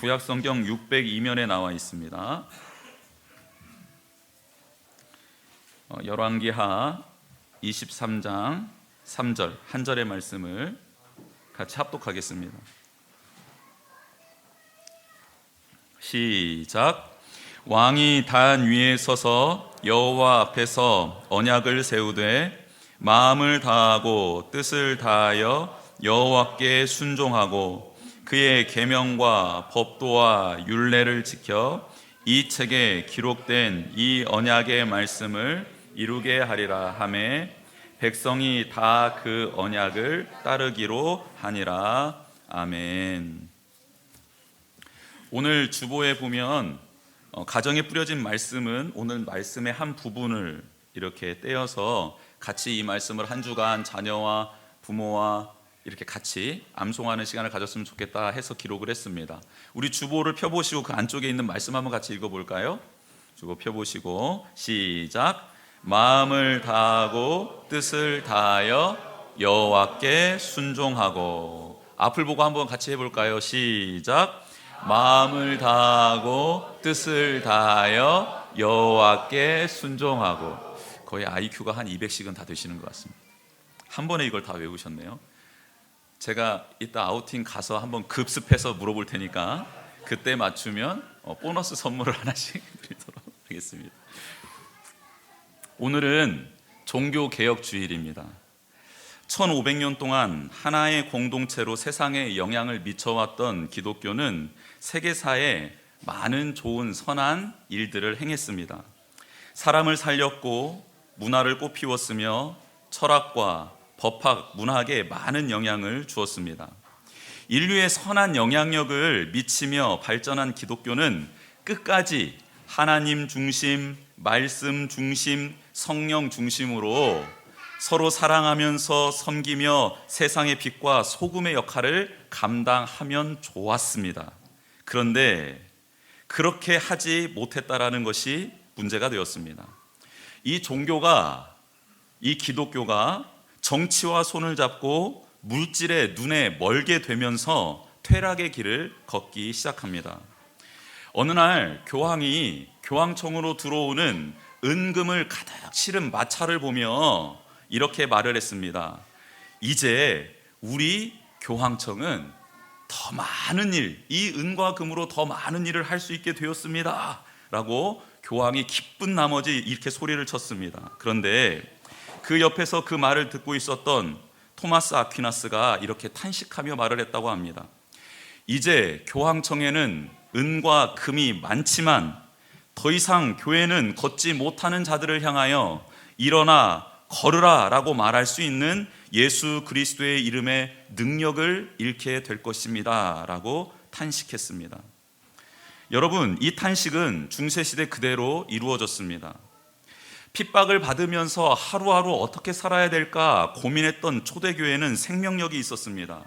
구약성경 602면에 나와 있습니다. 열왕기하 23장 3절 한 절의 말씀을 같이 합독하겠습니다. 시작. 왕이 단 위에 서서 여호와 앞에서 언약을 세우되 마음을 다하고 뜻을 다하여 여호와께 순종하고 그의 계명과 법도와 율례를 지켜 이 책에 기록된 이 언약의 말씀을 이루게 하리라 하매 백성이 다 그 언약을 따르기로 하니라. 아멘. 오늘 주보에 보면 가정에 뿌려진 말씀은 오늘 말씀의 한 부분을 이렇게 떼어서 같이 이 말씀을 한 주간 자녀와 부모와 이렇게 같이 암송하는 시간을 가졌으면 좋겠다 해서 기록을 했습니다. 우리 주보를 펴보시고 그 안쪽에 있는 말씀 한번 같이 읽어볼까요? 주보 펴보시고 시작. 마음을 다하고 뜻을 다하여 여호와께 순종하고. 앞을 보고 한번 같이 해볼까요? 시작. 마음을 다하고 뜻을 다하여 여호와께 순종하고. 거의 IQ가 한 200씩은 다 되시는 것 같습니다. 한 번에 이걸 다 외우셨네요. 제가 이따 아우팅 가서 한번 급습해서 물어볼 테니까 그때 맞추면 보너스 선물을 하나씩 드리도록 하겠습니다. 오늘은 종교개혁주일입니다. 1500년 동안 하나의 공동체로 세상에 영향을 미쳐왔던 기독교는 세계사에 많은 좋은 선한 일들을 행했습니다. 사람을 살렸고 문화를 꽃피웠으며 철학과 법학, 문학에 많은 영향을 주었습니다. 인류의 선한 영향력을 미치며 발전한 기독교는 끝까지 하나님 중심, 말씀 중심, 성령 중심으로 서로 사랑하면서 섬기며 세상의 빛과 소금의 역할을 감당하면 좋았습니다. 그런데 그렇게 하지 못했다라는 것이 문제가 되었습니다. 이 종교가, 이 기독교가 정치와 손을 잡고 물질의 눈에 멀게 되면서 퇴락의 길을 걷기 시작합니다. 어느 날 교황이 교황청으로 들어오는 은금을 가득 실은 마차를 보며 이렇게 말을 했습니다. 이제 우리 교황청은 더 많은 일, 이 은과 금으로 더 많은 일을 할 수 있게 되었습니다 라고 교황이 기쁜 나머지 이렇게 소리를 쳤습니다. 그런데 그 옆에서 그 말을 듣고 있었던 토마스 아퀴나스가 이렇게 탄식하며 말을 했다고 합니다. 이제 교황청에는 은과 금이 많지만 더 이상 교회는 걷지 못하는 자들을 향하여 일어나 걸으라 라고 말할 수 있는 예수 그리스도의 이름의 능력을 잃게 될 것입니다 라고 탄식했습니다. 여러분, 이 탄식은 중세시대 그대로 이루어졌습니다. 핍박을 받으면서 하루하루 어떻게 살아야 될까 고민했던 초대교회는 생명력이 있었습니다.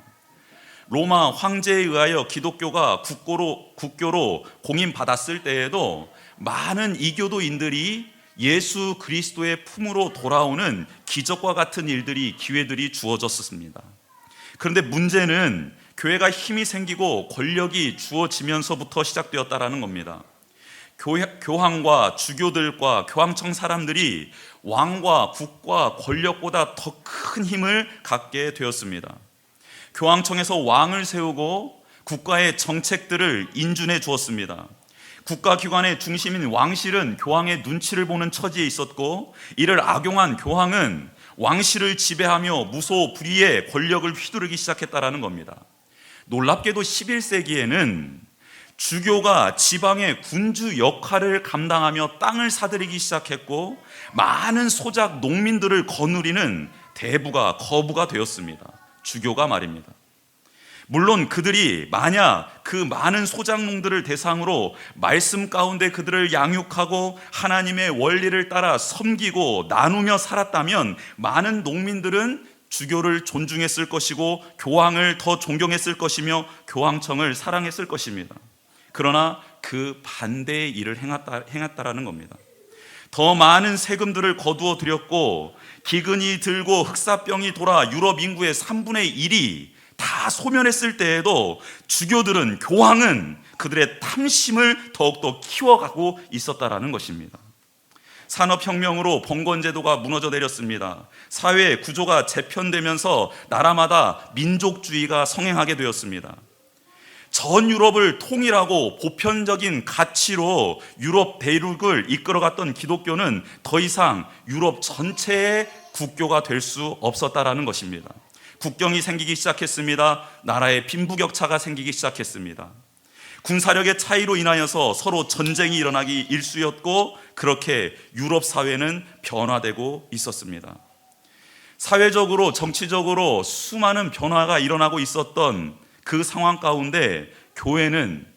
로마 황제에 의하여 기독교가 국교로 공인받았을 때에도 많은 이교도인들이 예수 그리스도의 품으로 돌아오는 기적과 같은 일들이, 기회들이 주어졌습니다. 그런데 문제는 교회가 힘이 생기고 권력이 주어지면서부터 시작되었다라는 겁니다. 교황과 주교들과 교황청 사람들이 왕과 국가 권력보다 더 큰 힘을 갖게 되었습니다. 교황청에서 왕을 세우고 국가의 정책들을 인준해 주었습니다. 국가기관의 중심인 왕실은 교황의 눈치를 보는 처지에 있었고, 이를 악용한 교황은 왕실을 지배하며 무소불위의 권력을 휘두르기 시작했다라는 겁니다. 놀랍게도 11세기에는 주교가 지방의 군주 역할을 감당하며 땅을 사들이기 시작했고, 많은 소작 농민들을 거느리는 대부가, 거부가 되었습니다. 주교가 말입니다. 물론 그들이 만약 그 많은 소작농들을 대상으로 말씀 가운데 그들을 양육하고 하나님의 원리를 따라 섬기고 나누며 살았다면 많은 농민들은 주교를 존중했을 것이고 교황을 더 존경했을 것이며 교황청을 사랑했을 것입니다. 그러나 그 반대의 일을 행했다라는 겁니다. 더 많은 세금들을 거두어 들였고 기근이 들고 흑사병이 돌아 유럽 인구의 3분의 1이 다 소멸했을 때에도 주교들은, 교황은 그들의 탐심을 더욱더 키워가고 있었다라는 것입니다. 산업혁명으로 봉건제도가 무너져 내렸습니다. 사회의 구조가 재편되면서 나라마다 민족주의가 성행하게 되었습니다. 전 유럽을 통일하고 보편적인 가치로 유럽 대륙을 이끌어갔던 기독교는 더 이상 유럽 전체의 국교가 될 수 없었다라는 것입니다. 국경이 생기기 시작했습니다. 나라의 빈부격차가 생기기 시작했습니다. 군사력의 차이로 인하여서 서로 전쟁이 일어나기 일쑤였고, 그렇게 유럽 사회는 변화되고 있었습니다. 사회적으로 정치적으로 수많은 변화가 일어나고 있었던 그 상황 가운데 교회는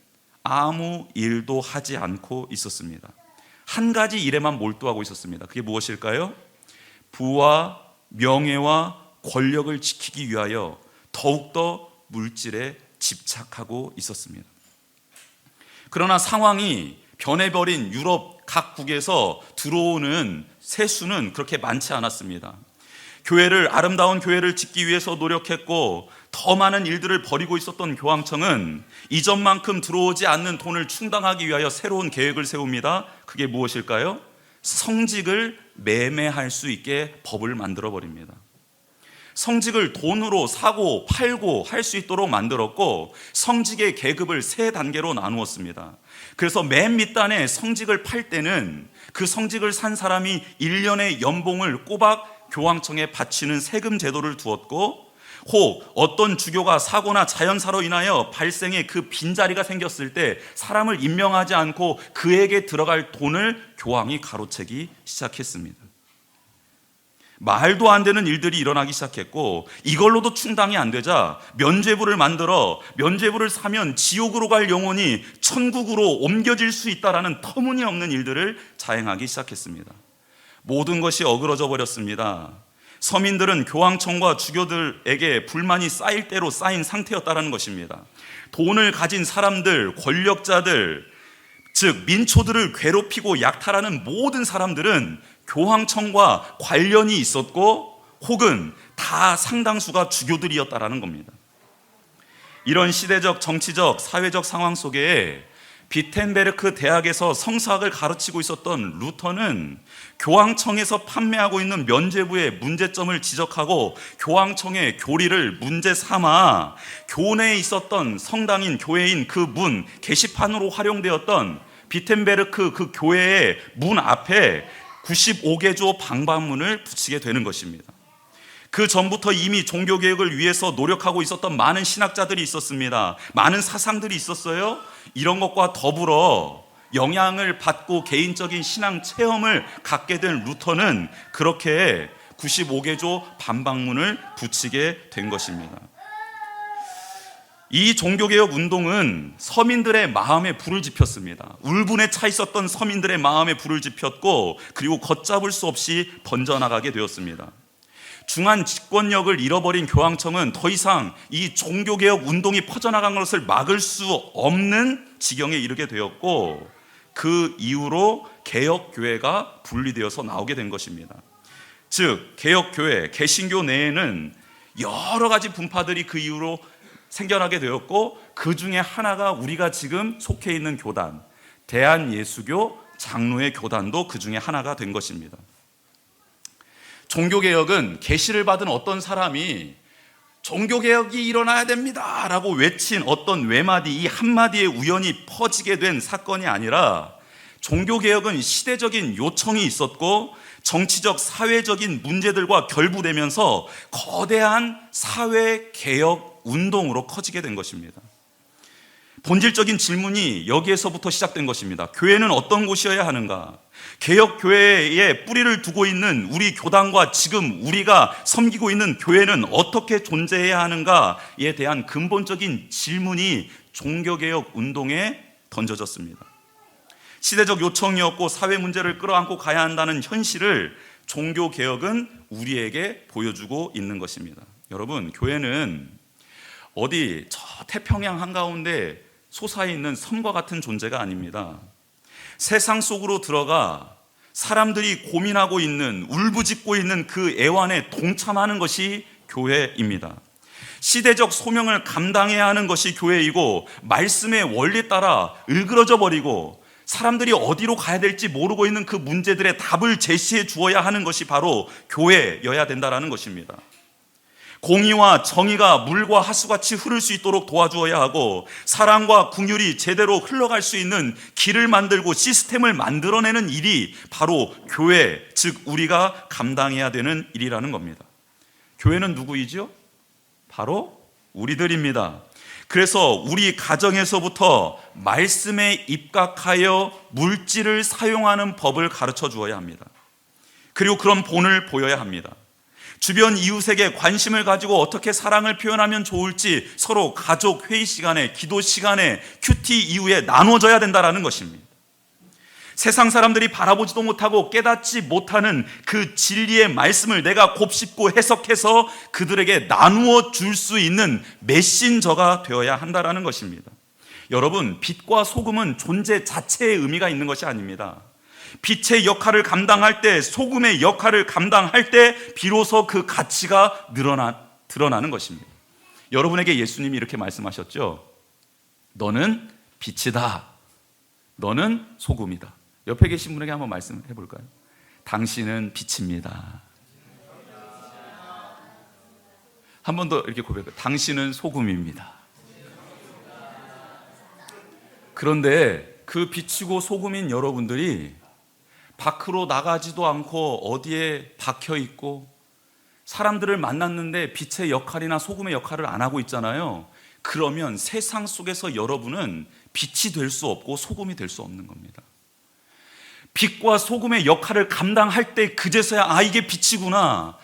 아무 일도 하지 않고 있었습니다. 한 가지 일에만 몰두하고 있었습니다. 그게 무엇일까요? 부와 명예와 권력을 지키기 위하여 더욱더 물질에 집착하고 있었습니다. 그러나 상황이 변해버린 유럽 각국에서 들어오는 세수는 그렇게 많지 않았습니다. 아름다운 교회를 짓기 위해서 노력했고, 더 많은 일들을 벌이고 있었던 교황청은 이전만큼 들어오지 않는 돈을 충당하기 위하여 새로운 계획을 세웁니다. 그게 무엇일까요? 성직을 매매할 수 있게 법을 만들어 버립니다. 성직을 돈으로 사고 팔고 할 수 있도록 만들었고, 성직의 계급을 3단계로 나누었습니다. 그래서 맨 밑단에 성직을 팔 때는 그 성직을 산 사람이 1년의 연봉을 꼬박 교황청에 바치는 세금 제도를 두었고, 혹 어떤 주교가 사고나 자연사로 인하여 발생의 그 빈자리가 생겼을 때 사람을 임명하지 않고 그에게 들어갈 돈을 교황이 가로채기 시작했습니다. 말도 안 되는 일들이 일어나기 시작했고, 이걸로도 충당이 안 되자 면죄부를 만들어 면죄부를 사면 지옥으로 갈 영혼이 천국으로 옮겨질 수 있다라는 터무니없는 일들을 자행하기 시작했습니다. 모든 것이 어그러져 버렸습니다. 서민들은 교황청과 주교들에게 불만이 쌓일 대로 쌓인 상태였다는 것입니다. 돈을 가진 사람들, 권력자들, 즉 민초들을 괴롭히고 약탈하는 모든 사람들은 교황청과 관련이 있었고, 혹은 다 상당수가 주교들이었다라는 겁니다. 이런 시대적, 정치적, 사회적 상황 속에 비텐베르크 대학에서 성서학을 가르치고 있었던 루터는 교황청에서 판매하고 있는 면죄부의 문제점을 지적하고, 교황청의 교리를 문제 삼아 교내에 있었던 성당인 교회인 그 문, 게시판으로 활용되었던 비텐베르크 그 교회의 문 앞에 95개조 방방문을 붙이게 되는 것입니다. 그 전부터 이미 종교개혁을 위해서 노력하고 있었던 많은 신학자들이 있었습니다. 많은 사상들이 있었어요. 이런 것과 더불어 영향을 받고 개인적인 신앙 체험을 갖게 된 루터는 그렇게 95개조 방방문을 붙이게 된 것입니다. 이 종교개혁 운동은 서민들의 마음에 불을 지폈습니다. 울분에 차 있었던 서민들의 마음에 불을 지폈고, 그리고 걷잡을 수 없이 번져나가게 되었습니다. 중한 집권력을 잃어버린 교황청은 더 이상 이 종교개혁 운동이 퍼져나간 것을 막을 수 없는 지경에 이르게 되었고, 그 이후로 개혁교회가 분리되어서 나오게 된 것입니다. 즉 개혁교회, 개신교 내에는 여러 가지 분파들이 그 이후로 생겨나게 되었고, 그 중에 하나가 우리가 지금 속해 있는 교단, 대한예수교 장로의 교단도 그 중에 하나가 된 것입니다. 종교개혁은 계시를 받은 어떤 사람이 종교개혁이 일어나야 됩니다 라고 외친 어떤 외마디, 이 한마디에 우연히 퍼지게 된 사건이 아니라, 종교개혁은 시대적인 요청이 있었고 정치적, 사회적인 문제들과 결부되면서 거대한 사회개혁 운동으로 커지게 된 것입니다. 본질적인 질문이 여기에서부터 시작된 것입니다. 교회는 어떤 곳이어야 하는가? 개혁교회에 뿌리를 두고 있는 우리 교단과 지금 우리가 섬기고 있는 교회는 어떻게 존재해야 하는가에 대한 근본적인 질문이 종교개혁 운동에 던져졌습니다. 시대적 요청이었고 사회 문제를 끌어안고 가야 한다는 현실을 종교개혁은 우리에게 보여주고 있는 것입니다. 여러분, 교회는 어디 저 태평양 한가운데 솟아있는 섬과 같은 존재가 아닙니다. 세상 속으로 들어가 사람들이 고민하고 있는, 울부짖고 있는 그 애환에 동참하는 것이 교회입니다. 시대적 소명을 감당해야 하는 것이 교회이고, 말씀의 원리 따라 일그러져 버리고 사람들이 어디로 가야 될지 모르고 있는 그 문제들의 답을 제시해 주어야 하는 것이 바로 교회여야 된다는 것입니다. 공의와 정의가 물과 하수같이 흐를 수 있도록 도와주어야 하고, 사랑과 긍휼이 제대로 흘러갈 수 있는 길을 만들고 시스템을 만들어내는 일이 바로 교회, 즉 우리가 감당해야 되는 일이라는 겁니다. 교회는 누구이죠? 바로 우리들입니다. 그래서 우리 가정에서부터 말씀에 입각하여 물질을 사용하는 법을 가르쳐 주어야 합니다. 그리고 그런 본을 보여야 합니다. 주변 이웃에게 관심을 가지고 어떻게 사랑을 표현하면 좋을지 서로 가족 회의 시간에, 기도 시간에, 큐티 이후에 나눠줘야 된다는 것입니다. 세상 사람들이 바라보지도 못하고 깨닫지 못하는 그 진리의 말씀을 내가 곱씹고 해석해서 그들에게 나누어 줄 수 있는 메신저가 되어야 한다는 것입니다. 여러분, 빛과 소금은 존재 자체의 의미가 있는 것이 아닙니다. 빛의 역할을 감당할 때, 소금의 역할을 감당할 때 비로소 그 가치가 드러나는 것입니다. 여러분에게 예수님이 이렇게 말씀하셨죠. 너는 빛이다. 너는 소금이다. 옆에 계신 분에게 한번 말씀해 볼까요? 당신은 빛입니다. 한 번 더 이렇게 고백해요. 당신은 소금입니다. 그런데 그 빛이고 소금인 여러분들이 밖으로 나가지도 않고 어디에 박혀 있고 사람들을 만났는데 빛의 역할이나 소금의 역할을 안 하고 있잖아요. 그러면 세상 속에서 여러분은 빛이 될 수 없고 소금이 될 수 없는 겁니다. 빛과 소금의 역할을 감당할 때 그제서야 이게 빛이구나,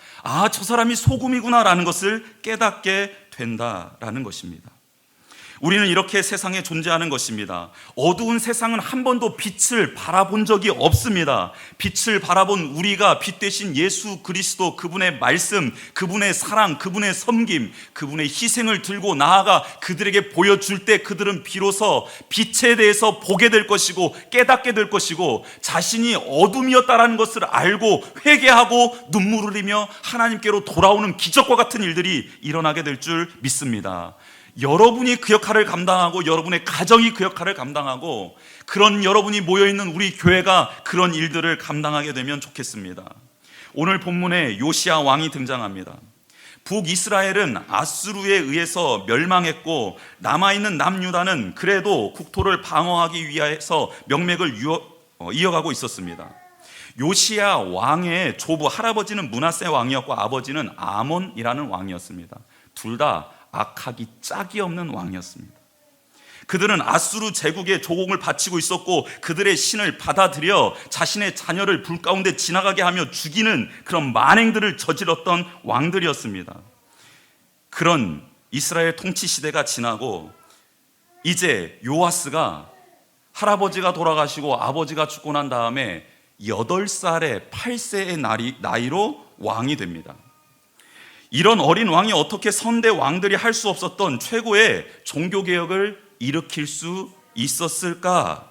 저 사람이 소금이구나 라는 것을 깨닫게 된다라는 것입니다. 우리는 이렇게 세상에 존재하는 것입니다. 어두운 세상은 한 번도 빛을 바라본 적이 없습니다. 빛을 바라본 우리가 빛 대신 예수 그리스도, 그분의 말씀, 그분의 사랑, 그분의 섬김, 그분의 희생을 들고 나아가 그들에게 보여줄 때 그들은 비로소 빛에 대해서 보게 될 것이고 깨닫게 될 것이고, 자신이 어둠이었다라는 것을 알고 회개하고 눈물을 흘리며 하나님께로 돌아오는 기적과 같은 일들이 일어나게 될 줄 믿습니다. 여러분이 그 역할을 감당하고 여러분의 가정이 그 역할을 감당하고 그런 여러분이 모여있는 우리 교회가 그런 일들을 감당하게 되면 좋겠습니다. 오늘 본문에 요시야 왕이 등장합니다. 북이스라엘은 아수르에 의해서 멸망했고 남아있는 남유다는 그래도 국토를 방어하기 위해서 명맥을 이어가고 있었습니다. 요시야 왕의 조부, 할아버지는 므낫세 왕이었고 아버지는 아몬이라는 왕이었습니다. 둘 다 악하기 짝이 없는 왕이었습니다. 그들은 아수르 제국의 조공을 바치고 있었고 그들의 신을 받아들여 자신의 자녀를 불 가운데 지나가게 하며 죽이는 그런 만행들을 저질렀던 왕들이었습니다. 그런 이스라엘 통치 시대가 지나고 이제 요아스가 할아버지가 돌아가시고 아버지가 죽고 난 다음에 8살에 8세의 나이로 왕이 됩니다. 이런 어린 왕이 어떻게 선대 왕들이 할 수 없었던 최고의 종교개혁을 일으킬 수 있었을까?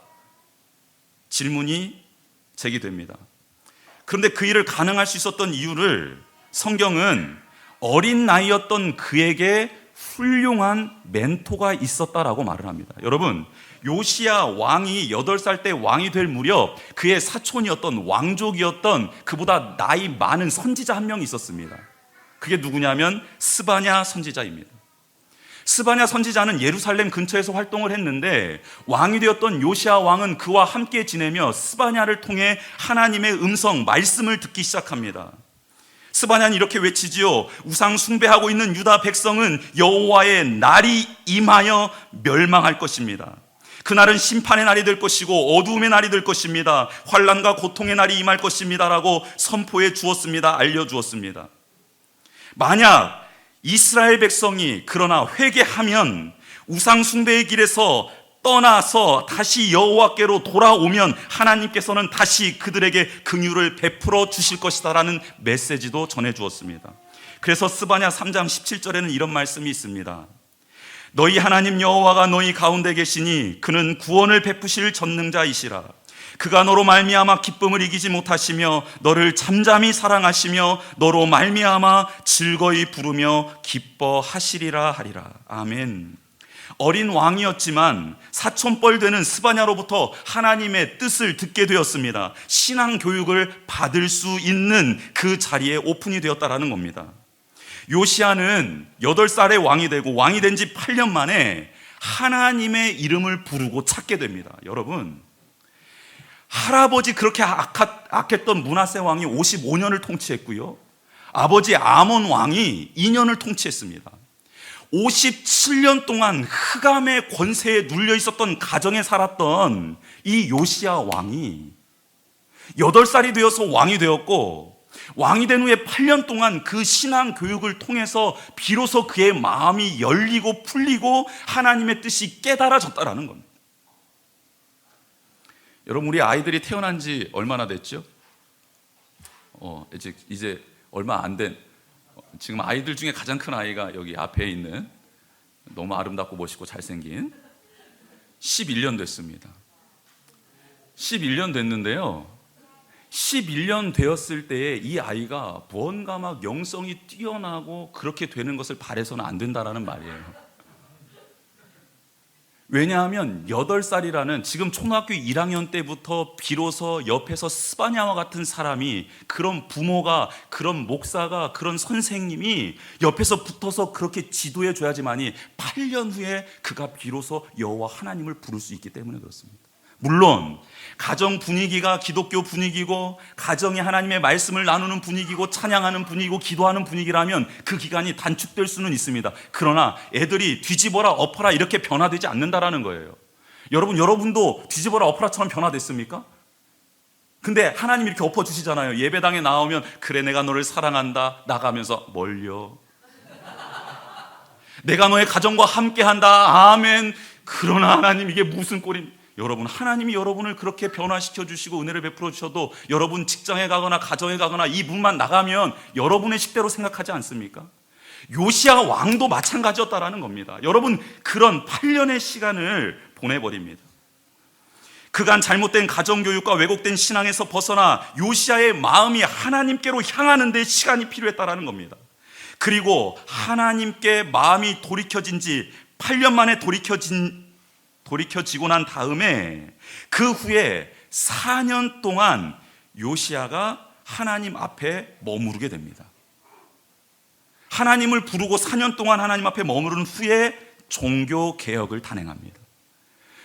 질문이 제기됩니다. 그런데 그 일을 가능할 수 있었던 이유를 성경은 어린 나이였던 그에게 훌륭한 멘토가 있었다라고 말을 합니다. 여러분, 요시야 왕이 8살 때 왕이 될 무렵 그의 사촌이었던 왕족이었던 그보다 나이 많은 선지자 한 명이 있었습니다. 그게 누구냐면 스바냐 선지자입니다. 스바냐 선지자는 예루살렘 근처에서 활동을 했는데 왕이 되었던 요시야 왕은 그와 함께 지내며 스바냐를 통해 하나님의 음성, 말씀을 듣기 시작합니다. 스바냐는 이렇게 외치지요. 우상 숭배하고 있는 유다 백성은 여호와의 날이 임하여 멸망할 것입니다. 그날은 심판의 날이 될 것이고 어두움의 날이 될 것입니다. 환난과 고통의 날이 임할 것입니다 라고 선포해 주었습니다. 알려주었습니다. 만약 이스라엘 백성이 그러나 회개하면 우상 숭배의 길에서 떠나서 다시 여호와께로 돌아오면 하나님께서는 다시 그들에게 긍휼을 베풀어 주실 것이다 라는 메시지도 전해 주었습니다. 그래서 스바냐 3장 17절에는 이런 말씀이 있습니다. 너희 하나님 여호와가 너희 가운데 계시니 그는 구원을 베푸실 전능자이시라. 그가 너로 말미암아 기쁨을 이기지 못하시며 너를 잠잠히 사랑하시며 너로 말미암아 즐거이 부르며 기뻐하시리라 하리라. 아멘. 어린 왕이었지만 사촌뻘 되는 스바냐로부터 하나님의 뜻을 듣게 되었습니다. 신앙 교육을 받을 수 있는 그 자리에 오픈이 되었다라는 겁니다. 요시야는 8살에 왕이 되고 왕이 된 지 8년 만에 하나님의 이름을 부르고 찾게 됩니다. 여러분, 할아버지 그렇게 악했던 므낫세 왕이 55년을 통치했고요, 아버지 아몬 왕이 2년을 통치했습니다. 57년 동안 흑암의 권세에 눌려 있었던 가정에 살았던 이 요시야 왕이 8살이 되어서 왕이 되었고, 왕이 된 후에 8년 동안 그 신앙 교육을 통해서 비로소 그의 마음이 열리고 풀리고 하나님의 뜻이 깨달아졌다라는 겁니다. 여러분, 우리 아이들이 태어난 지 얼마나 됐죠? 이제 얼마 안 된, 지금 아이들 중에 가장 큰 아이가 여기 앞에 있는 너무 아름답고 멋있고 잘생긴 11년 됐습니다. 11년 됐는데요, 11년 되었을 때에 이 아이가 무언가 막 영성이 뛰어나고 그렇게 되는 것을 바라서는 안 된다라는 말이에요. 왜냐하면 8살이라는 지금 초등학교 1학년 때부터 비로소 옆에서 스바냐와 같은 사람이, 그런 부모가, 그런 목사가, 그런 선생님이 옆에서 붙어서 그렇게 지도해 줘야지만이 8년 후에 그가 비로소 여호와 하나님을 부를 수 있기 때문에 그렇습니다. 물론 가정 분위기가 기독교 분위기고 가정이 하나님의 말씀을 나누는 분위기고 찬양하는 분위기고 기도하는 분위기라면 그 기간이 단축될 수는 있습니다. 그러나 애들이 뒤집어라 엎어라 이렇게 변화되지 않는다라는 거예요. 여러분도 뒤집어라 엎어라처럼 변화됐습니까? 근데 하나님 이렇게 엎어주시잖아요. 예배당에 나오면 그래 내가 너를 사랑한다 나가면서 뭘요? 내가 너의 가정과 함께한다 아멘. 그러나 하나님 이게 무슨 꼴입니까? 여러분, 하나님이 여러분을 그렇게 변화시켜 주시고 은혜를 베풀어 주셔도 여러분 직장에 가거나 가정에 가거나 이 문만 나가면 여러분의 식대로 생각하지 않습니까? 요시야 왕도 마찬가지였다라는 겁니다. 여러분, 그런 8년의 시간을 보내버립니다. 그간 잘못된 가정교육과 왜곡된 신앙에서 벗어나 요시야의 마음이 하나님께로 향하는 데 시간이 필요했다라는 겁니다. 그리고 하나님께 마음이 돌이켜진 지 8년 만에 돌이켜지고 난 다음에 그 후에 4년 동안 요시야가 하나님 앞에 머무르게 됩니다. 하나님을 부르고 4년 동안 하나님 앞에 머무른 후에 종교개혁을 단행합니다.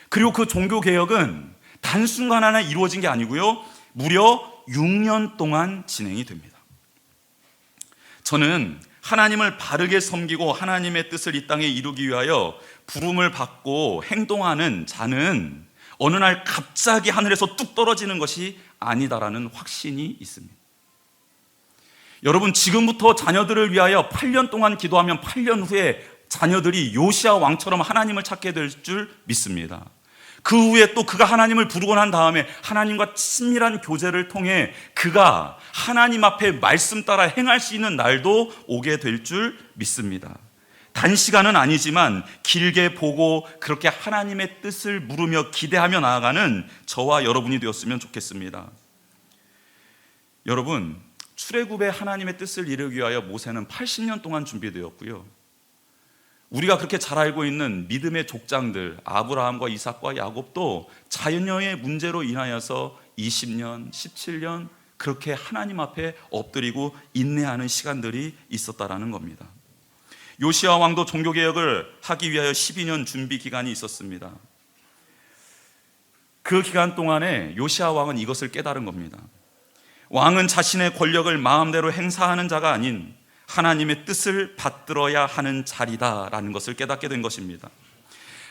그리고 그 종교개혁은 단순간 하나 이루어진 게 아니고요, 무려 6년 동안 진행이 됩니다. 저는 하나님을 바르게 섬기고 하나님의 뜻을 이 땅에 이루기 위하여 부름을 받고 행동하는 자는 어느 날 갑자기 하늘에서 뚝 떨어지는 것이 아니다라는 확신이 있습니다. 여러분, 지금부터 자녀들을 위하여 8년 동안 기도하면 8년 후에 자녀들이 요시야 왕처럼 하나님을 찾게 될 줄 믿습니다. 그 후에 또 그가 하나님을 부르고 난 다음에 하나님과 친밀한 교제를 통해 그가 하나님 앞에 말씀 따라 행할 수 있는 날도 오게 될 줄 믿습니다. 단시간은 아니지만 길게 보고 그렇게 하나님의 뜻을 물으며 기대하며 나아가는 저와 여러분이 되었으면 좋겠습니다. 여러분, 출애굽의 하나님의 뜻을 이루기 위하여 모세는 80년 동안 준비되었고요, 우리가 그렇게 잘 알고 있는 믿음의 족장들 아브라함과 이삭과 야곱도 자녀의 문제로 인하여서 20년, 17년 그렇게 하나님 앞에 엎드리고 인내하는 시간들이 있었다라는 겁니다. 요시야 왕도 종교개혁을 하기 위하여 12년 준비 기간이 있었습니다. 그 기간 동안에 요시야 왕은 이것을 깨달은 겁니다. 왕은 자신의 권력을 마음대로 행사하는 자가 아닌 하나님의 뜻을 받들어야 하는 자리다라는 것을 깨닫게 된 것입니다.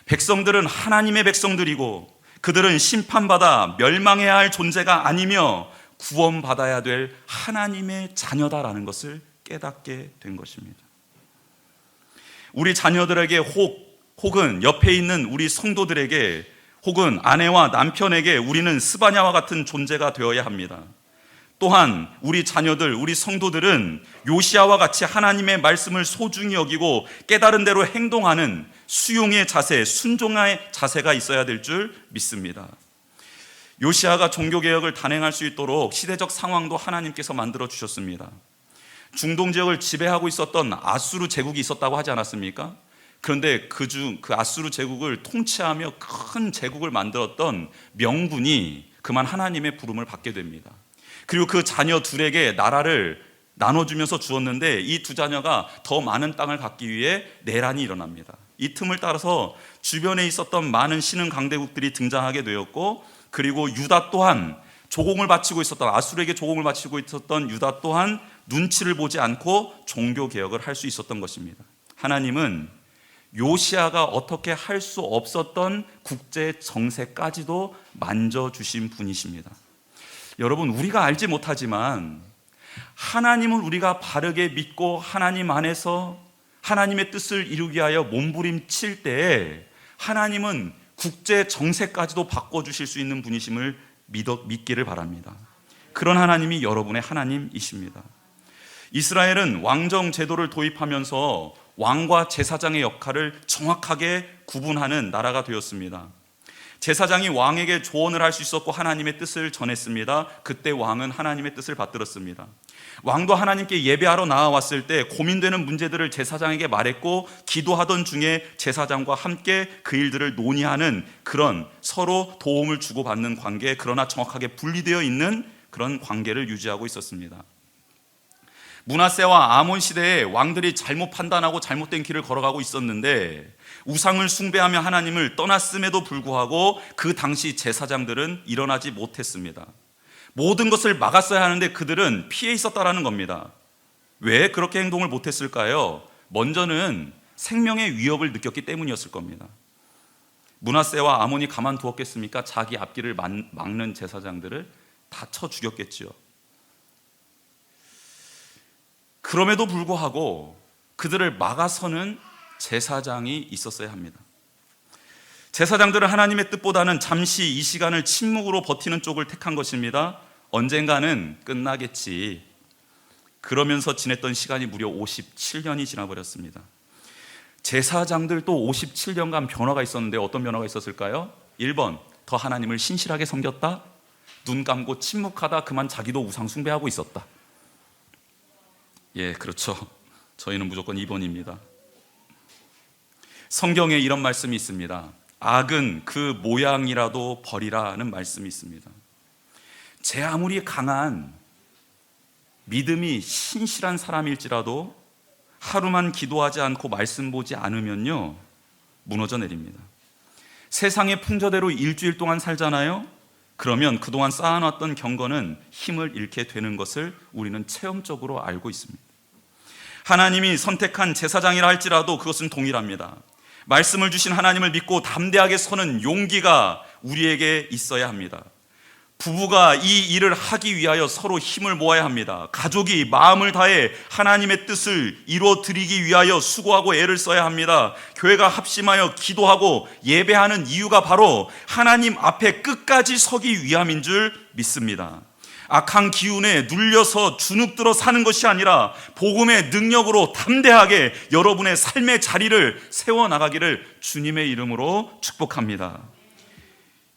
백성들은 하나님의 백성들이고 그들은 심판받아 멸망해야 할 존재가 아니며 구원받아야 될 하나님의 자녀다라는 것을 깨닫게 된 것입니다. 우리 자녀들에게 혹은 옆에 있는 우리 성도들에게 혹은 아내와 남편에게 우리는 스바냐와 같은 존재가 되어야 합니다. 또한 우리 자녀들, 우리 성도들은 요시야와 같이 하나님의 말씀을 소중히 여기고 깨달은 대로 행동하는 수용의 자세, 순종의 자세가 있어야 될 줄 믿습니다. 요시아가 종교개혁을 단행할 수 있도록 시대적 상황도 하나님께서 만들어 주셨습니다. 중동 지역을 지배하고 있었던 아수르 제국이 있었다고 하지 않았습니까? 그런데 그 아수르 제국을 통치하며 큰 제국을 만들었던 명군이 그만 하나님의 부름을 받게 됩니다. 그리고 그 자녀 둘에게 나라를 나눠주면서 주었는데 이 두 자녀가 더 많은 땅을 갖기 위해 내란이 일어납니다. 이 틈을 따라서 주변에 있었던 많은 신흥 강대국들이 등장하게 되었고, 그리고 유다 또한 조공을 바치고 있었던, 아수르에게 조공을 바치고 있었던 유다 또한 눈치를 보지 않고 종교 개혁을 할 수 있었던 것입니다. 하나님은 요시아가 어떻게 할 수 없었던 국제 정세까지도 만져주신 분이십니다. 여러분, 우리가 알지 못하지만 하나님을 우리가 바르게 믿고 하나님 안에서 하나님의 뜻을 이루기 위하여 몸부림칠 때에 하나님은 국제 정세까지도 바꿔주실 수 있는 분이심을 믿기를 바랍니다. 그런 하나님이 여러분의 하나님이십니다. 이스라엘은 왕정 제도를 도입하면서 왕과 제사장의 역할을 정확하게 구분하는 나라가 되었습니다. 제사장이 왕에게 조언을 할 수 있었고 하나님의 뜻을 전했습니다. 그때 왕은 하나님의 뜻을 받들었습니다. 왕도 하나님께 예배하러 나와왔을 때 고민되는 문제들을 제사장에게 말했고, 기도하던 중에 제사장과 함께 그 일들을 논의하는 그런 서로 도움을 주고받는 관계, 그러나 정확하게 분리되어 있는 그런 관계를 유지하고 있었습니다. 므낫세와 아몬 시대에 왕들이 잘못 판단하고 잘못된 길을 걸어가고 있었는데 우상을 숭배하며 하나님을 떠났음에도 불구하고 그 당시 제사장들은 일어나지 못했습니다. 모든 것을 막았어야 하는데 그들은 피해 있었다라는 겁니다. 왜 그렇게 행동을 못했을까요? 먼저는 생명의 위협을 느꼈기 때문이었을 겁니다. 므낫세와 아몬이 가만두었겠습니까? 자기 앞길을 막는 제사장들을 다 쳐 죽였겠지요. 그럼에도 불구하고 그들을 막아서는 제사장이 있었어야 합니다. 제사장들은 하나님의 뜻보다는 잠시 이 시간을 침묵으로 버티는 쪽을 택한 것입니다. 언젠가는 끝나겠지. 그러면서 지냈던 시간이 무려 57년이 지나버렸습니다. 제사장들도 57년간 변화가 있었는데 어떤 변화가 있었을까요? 1번, 더 하나님을 신실하게 섬겼다. 눈 감고 침묵하다 그만 자기도 우상 숭배하고 있었다. 예, 그렇죠. 저희는 무조건 2번입니다. 성경에 이런 말씀이 있습니다. 악은 그 모양이라도 버리라는 말씀이 있습니다. 제 아무리 강한 믿음이 신실한 사람일지라도 하루만 기도하지 않고 말씀 보지 않으면요, 무너져 내립니다. 세상의 풍조대로 일주일 동안 살잖아요. 그러면 그동안 쌓아놨던 경건은 힘을 잃게 되는 것을 우리는 체험적으로 알고 있습니다. 하나님이 선택한 제사장이라 할지라도 그것은 동일합니다. 말씀을 주신 하나님을 믿고 담대하게 서는 용기가 우리에게 있어야 합니다. 부부가 이 일을 하기 위하여 서로 힘을 모아야 합니다. 가족이 마음을 다해 하나님의 뜻을 이루어드리기 위하여 수고하고 애를 써야 합니다. 교회가 합심하여 기도하고 예배하는 이유가 바로 하나님 앞에 끝까지 서기 위함인 줄 믿습니다. 악한 기운에 눌려서 주눅들어 사는 것이 아니라 복음의 능력으로 담대하게 여러분의 삶의 자리를 세워나가기를 주님의 이름으로 축복합니다.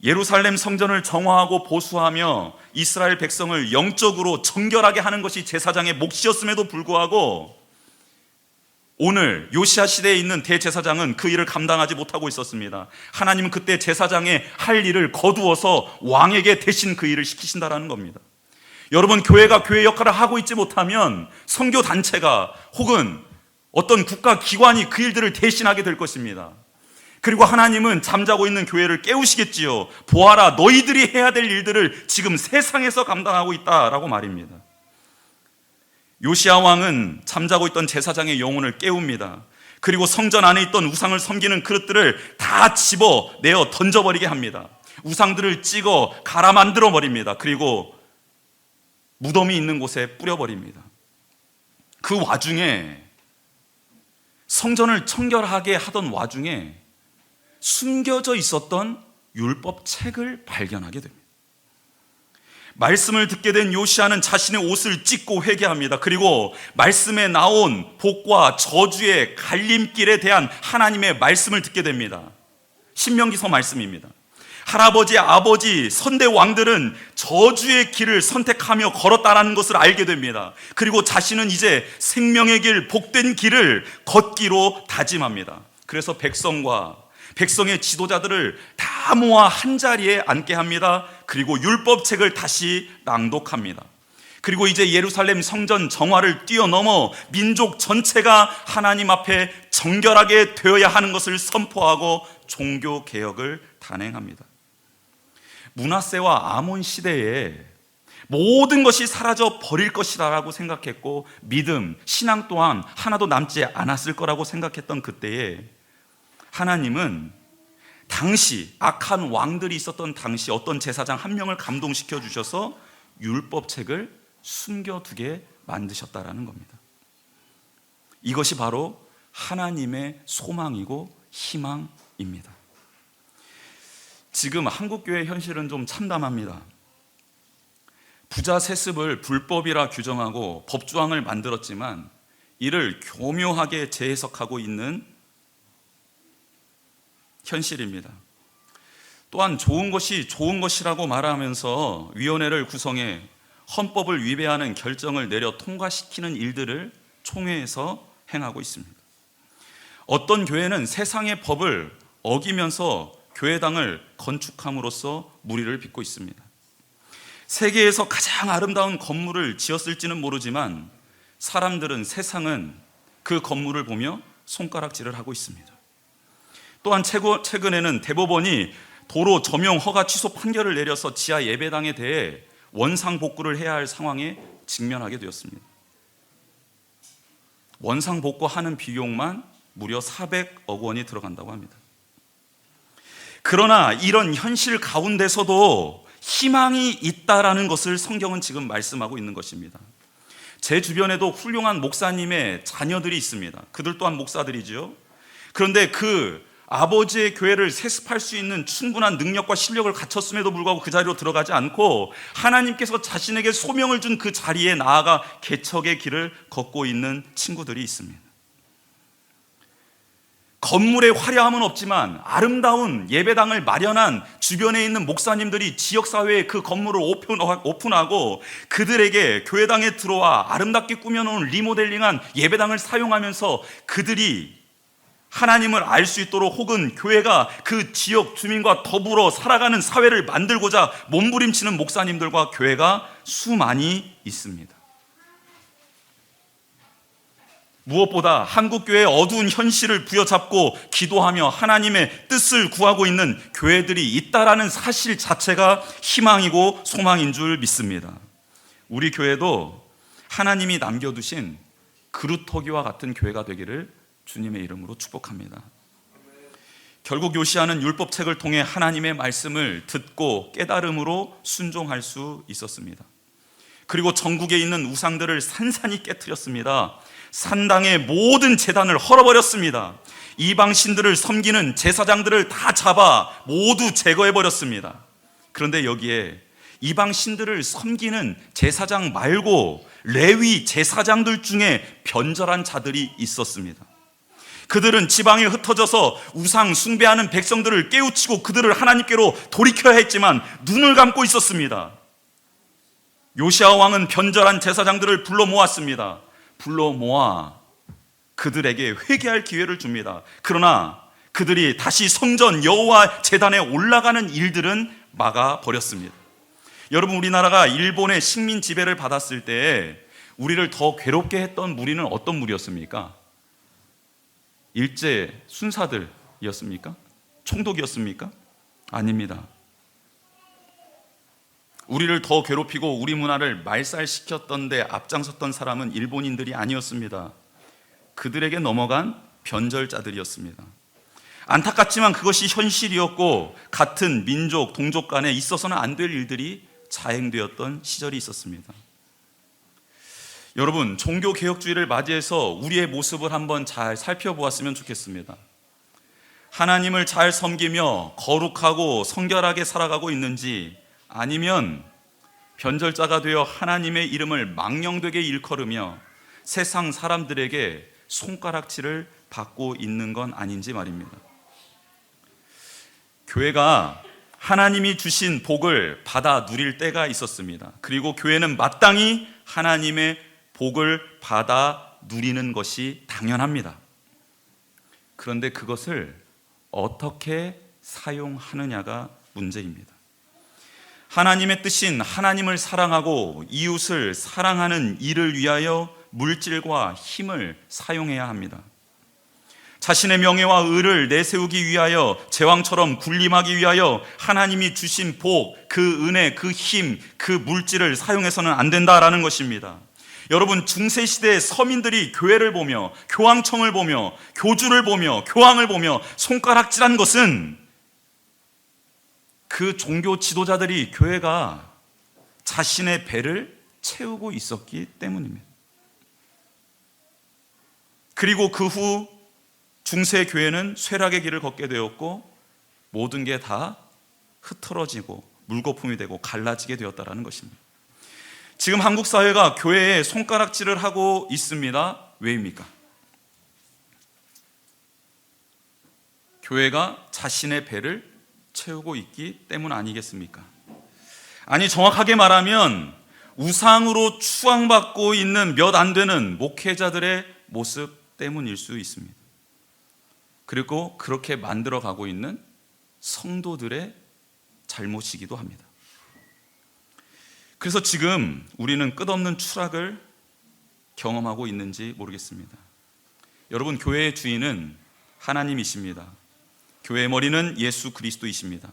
예루살렘 성전을 정화하고 보수하며 이스라엘 백성을 영적으로 정결하게 하는 것이 제사장의 몫이었음에도 불구하고 오늘 요시아 시대에 있는 대제사장은 그 일을 감당하지 못하고 있었습니다. 하나님은 그때 제사장의 할 일을 거두어서 왕에게 대신 그 일을 시키신다라는 겁니다. 여러분, 교회가 교회 역할을 하고 있지 못하면 선교단체가 혹은 어떤 국가기관이 그 일들을 대신하게 될 것입니다. 그리고 하나님은 잠자고 있는 교회를 깨우시겠지요. 보아라, 너희들이 해야 될 일들을 지금 세상에서 감당하고 있다라고 말입니다. 요시아 왕은 잠자고 있던 제사장의 영혼을 깨웁니다. 그리고 성전 안에 있던 우상을 섬기는 그릇들을 다 집어내어 던져버리게 합니다. 우상들을 찍어 갈아 만들어 버립니다. 그리고 무덤이 있는 곳에 뿌려버립니다. 그 와중에 성전을 청결하게 하던 와중에 숨겨져 있었던 율법 책을 발견하게 됩니다. 말씀을 듣게 된 요시아는 자신의 옷을 찢고 회개합니다. 그리고 말씀에 나온 복과 저주의 갈림길에 대한 하나님의 말씀을 듣게 됩니다. 신명기서 말씀입니다. 할아버지, 아버지, 선대 왕들은 저주의 길을 선택하며 걸었다라는 것을 알게 됩니다. 그리고 자신은 이제 생명의 길, 복된 길을 걷기로 다짐합니다. 그래서 백성의 지도자들을 다 모아 한자리에 앉게 합니다. 그리고 율법책을 다시 낭독합니다. 그리고 이제 예루살렘 성전 정화를 뛰어넘어 민족 전체가 하나님 앞에 정결하게 되어야 하는 것을 선포하고 종교 개혁을 단행합니다. 므낫세와 아몬 시대에 모든 것이 사라져 버릴 것이라고 생각했고 믿음, 신앙 또한 하나도 남지 않았을 거라고 생각했던 그때에 하나님은 당시 악한 왕들이 있었던 당시 어떤 제사장 한 명을 감동시켜 주셔서 율법책을 숨겨두게 만드셨다라는 겁니다. 이것이 바로 하나님의 소망이고 희망입니다. 지금 한국교회 현실은 좀 참담합니다. 부자 세습을 불법이라 규정하고 법조항을 만들었지만 이를 교묘하게 재해석하고 있는 현실입니다. 또한 좋은 것이 좋은 것이라고 말하면서 위원회를 구성해 헌법을 위배하는 결정을 내려 통과시키는 일들을 총회에서 행하고 있습니다. 어떤 교회는 세상의 법을 어기면서 교회당을 건축함으로써 무리를 빚고 있습니다. 세계에서 가장 아름다운 건물을 지었을지는 모르지만 사람들은, 세상은 그 건물을 보며 손가락질을 하고 있습니다. 또한 최근에는 대법원이 도로 점용 허가 취소 판결을 내려서 지하 예배당에 대해 원상복구를 해야 할 상황에 직면하게 되었습니다. 원상복구하는 비용만 무려 400억 원이 들어간다고 합니다. 그러나 이런 현실 가운데서도 희망이 있다라는 것을 성경은 지금 말씀하고 있는 것입니다. 제 주변에도 훌륭한 목사님의 자녀들이 있습니다. 그들 또한 목사들이죠. 그런데 그 아버지의 교회를 세습할 수 있는 충분한 능력과 실력을 갖췄음에도 불구하고 그 자리로 들어가지 않고 하나님께서 자신에게 소명을 준 그 자리에 나아가 개척의 길을 걷고 있는 친구들이 있습니다. 건물의 화려함은 없지만 아름다운 예배당을 마련한 주변에 있는 목사님들이 지역사회에 그 건물을 오픈하고 그들에게 교회당에 들어와 아름답게 꾸며놓은 리모델링한 예배당을 사용하면서 그들이 하나님을 알 수 있도록, 혹은 교회가 그 지역 주민과 더불어 살아가는 사회를 만들고자 몸부림치는 목사님들과 교회가 수많이 있습니다. 무엇보다 한국교회의 어두운 현실을 부여잡고 기도하며 하나님의 뜻을 구하고 있는 교회들이 있다라는 사실 자체가 희망이고 소망인 줄 믿습니다. 우리 교회도 하나님이 남겨두신 그루터기와 같은 교회가 되기를 주님의 이름으로 축복합니다. 결국 요시야는 율법책을 통해 하나님의 말씀을 듣고 깨달음으로 순종할 수 있었습니다. 그리고 전국에 있는 우상들을 산산히 깨트렸습니다. 산당의 모든 제단을 헐어버렸습니다. 이방 신들을 섬기는 제사장들을 다 잡아 모두 제거해버렸습니다. 그런데 여기에 이방 신들을 섬기는 제사장 말고 레위 제사장들 중에 변절한 자들이 있었습니다. 그들은 지방에 흩어져서 우상 숭배하는 백성들을 깨우치고 그들을 하나님께로 돌이켜야 했지만 눈을 감고 있었습니다. 요시야 왕은 변절한 제사장들을 불러 모았습니다. 불러 모아 그들에게 회개할 기회를 줍니다. 그러나 그들이 다시 성전 여호와 제단에 올라가는 일들은 막아버렸습니다. 여러분, 우리나라가 일본의 식민 지배를 받았을 때 우리를 더 괴롭게 했던 무리는 어떤 무리였습니까? 일제 순사들이었습니까? 총독이었습니까? 아닙니다. 우리를 더 괴롭히고 우리 문화를 말살시켰던 데 앞장섰던 사람은 일본인들이 아니었습니다. 그들에게 넘어간 변절자들이었습니다. 안타깝지만 그것이 현실이었고 같은 민족, 동족 간에 있어서는 안 될 일들이 자행되었던 시절이 있었습니다. 여러분, 종교개혁주의를 맞이해서 우리의 모습을 한번 잘 살펴보았으면 좋겠습니다. 하나님을 잘 섬기며 거룩하고 성결하게 살아가고 있는지, 아니면 변절자가 되어 하나님의 이름을 망령되게 일컬으며 세상 사람들에게 손가락질을 받고 있는 건 아닌지 말입니다. 교회가 하나님이 주신 복을 받아 누릴 때가 있었습니다. 그리고 교회는 마땅히 하나님의 복을 받아 누리는 것이 당연합니다. 그런데 그것을 어떻게 사용하느냐가 문제입니다. 하나님의 뜻인 하나님을 사랑하고 이웃을 사랑하는 일을 위하여 물질과 힘을 사용해야 합니다. 자신의 명예와 의를 내세우기 위하여, 제왕처럼 군림하기 위하여 하나님이 주신 복, 그 은혜, 그 힘, 그 물질을 사용해서는 안 된다라는 것입니다. 여러분, 중세시대의 서민들이 교회를 보며, 교황청을 보며, 교주를 보며, 교황을 보며 손가락질한 것은 그 종교 지도자들이 교회가 자신의 배를 채우고 있었기 때문입니다. 그리고 그 후 중세 교회는 쇠락의 길을 걷게 되었고 모든 게 다 흐트러지고 물거품이 되고 갈라지게 되었다는 것입니다. 지금 한국 사회가 교회에 손가락질을 하고 있습니다. 왜입니까? 교회가 자신의 배를 채우고 있기 때문 아니겠습니까? 아니, 정확하게 말하면 우상으로 추앙받고 있는 몇 안 되는 목회자들의 모습 때문일 수 있습니다. 그리고 그렇게 만들어가고 있는 성도들의 잘못이기도 합니다. 그래서 지금 우리는 끝없는 추락을 경험하고 있는지 모르겠습니다. 여러분, 교회의 주인은 하나님이십니다. 교회의 머리는 예수 그리스도이십니다.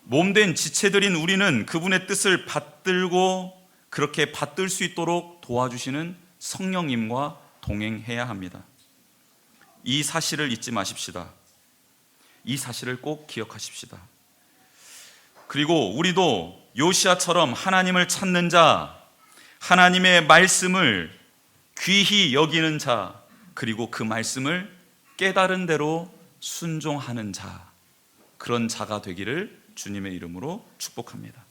몸된 지체들인 우리는 그분의 뜻을 받들고 그렇게 받들 수 있도록 도와주시는 성령님과 동행해야 합니다. 이 사실을 잊지 마십시다. 이 사실을 꼭 기억하십시다. 그리고 우리도 요시야처럼 하나님을 찾는 자, 하나님의 말씀을 귀히 여기는 자, 그리고 그 말씀을 깨달은 대로 순종하는 자, 그런 자가 되기를 주님의 이름으로 축복합니다.